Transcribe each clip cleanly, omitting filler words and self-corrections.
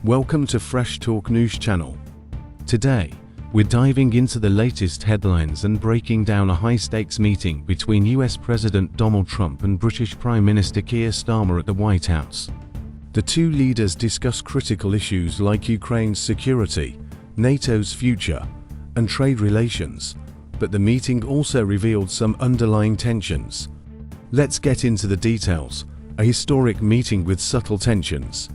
Welcome to Fresh Talk News Channel. Today, we're diving into the latest headlines and breaking down a high-stakes meeting between US President Donald Trump and British Prime Minister Keir Starmer at the White House. The two leaders discuss critical issues like Ukraine's security, NATO's future, and trade relations, but the meeting also revealed some underlying tensions. Let's get into the details. A historic meeting with subtle tensions.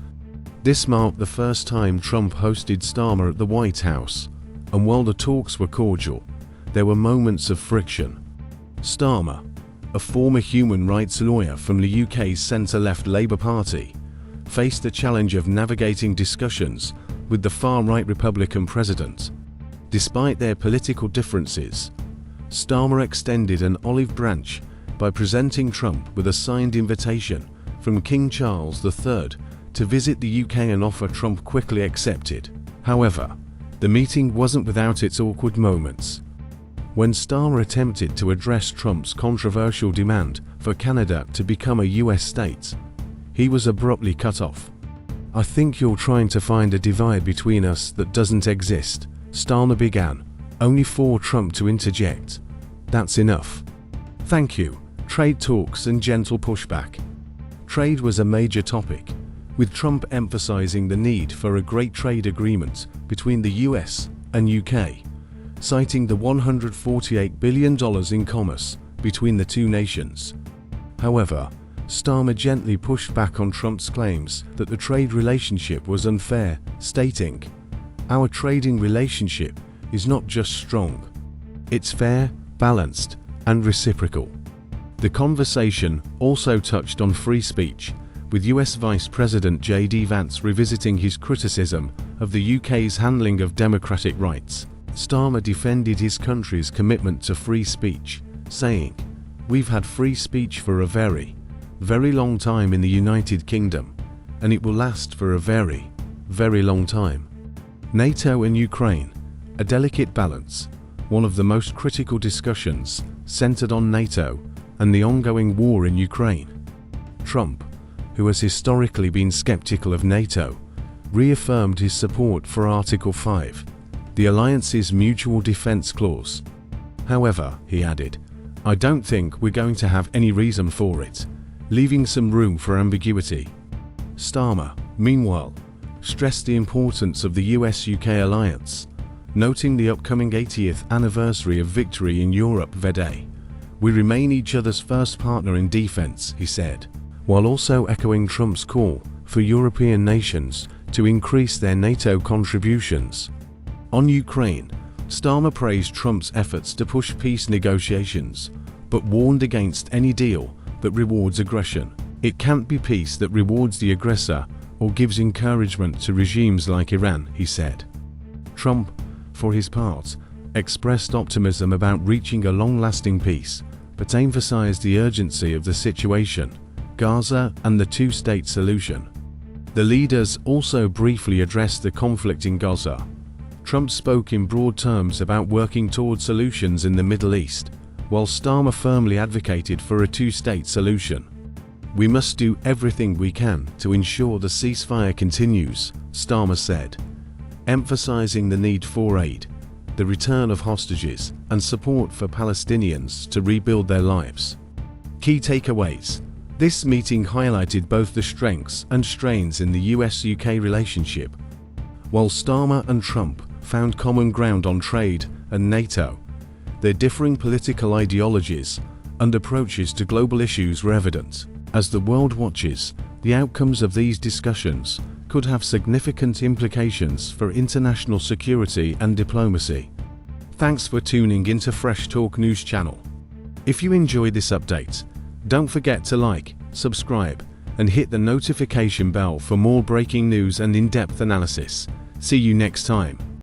This marked the first time Trump hosted Starmer at the White House, and while the talks were cordial, there were moments of friction. Starmer, a former human rights lawyer from the UK's centre-left Labour Party, faced the challenge of navigating discussions with the far-right Republican president. Despite their political differences, Starmer extended an olive branch by presenting Trump with a signed invitation from King Charles III to visit the UK, and offer Trump quickly accepted. However, the meeting wasn't without its awkward moments. When Starmer attempted to address Trump's controversial demand for Canada to become a US state, he was abruptly cut off. "I think you're trying to find a divide between us that doesn't exist," Starmer began, only for Trump to interject. "That's enough. Thank you. Trade talks and gentle pushback." Trade was a major topic, with Trump emphasizing the need for a great trade agreement between the US and UK, citing the $148 billion in commerce between the two nations. However, Starmer gently pushed back on Trump's claims that the trade relationship was unfair, stating, "Our trading relationship is not just strong. It's fair, balanced, and reciprocal." The conversation also touched on free speech, with US Vice President J.D. Vance revisiting his criticism of the UK's handling of democratic rights. Starmer defended his country's commitment to free speech, saying, "We've had free speech for a very, very long time in the United Kingdom, and it will last for a very, very long time." NATO and Ukraine, a delicate balance. One of the most critical discussions centered on NATO and the ongoing war in Ukraine. Trump, who has historically been skeptical of NATO, reaffirmed his support for Article 5, the alliance's mutual defense clause. However, he added, "I don't think we're going to have any reason for it," leaving some room for ambiguity. Starmer, meanwhile, stressed the importance of the US-UK alliance, noting the upcoming 80th anniversary of victory in Europe V-Day. "We remain each other's first partner in defense," he said, while also echoing Trump's call for European nations to increase their NATO contributions. On Ukraine, Starmer praised Trump's efforts to push peace negotiations, but warned against any deal that rewards aggression. "It can't be peace that rewards the aggressor or gives encouragement to regimes like Iran," he said. Trump, for his part, expressed optimism about reaching a long-lasting peace, but emphasized the urgency of the situation, Gaza, and the two-state solution. The leaders also briefly addressed the conflict in Gaza. Trump spoke in broad terms about working toward solutions in the Middle East, while Starmer firmly advocated for a two-state solution. "We must do everything we can to ensure the ceasefire continues," Starmer said, emphasizing the need for aid, the return of hostages, and support for Palestinians to rebuild their lives. Key takeaways. This meeting highlighted both the strengths and strains in the US-UK relationship. While Starmer and Trump found common ground on trade and NATO, their differing political ideologies and approaches to global issues were evident. As the world watches, the outcomes of these discussions could have significant implications for international security and diplomacy. Thanks for tuning into Fresh Talk News Channel. If you enjoyed this update, don't forget to like, subscribe, and hit the notification bell for more breaking news and in-depth analysis. See you next time.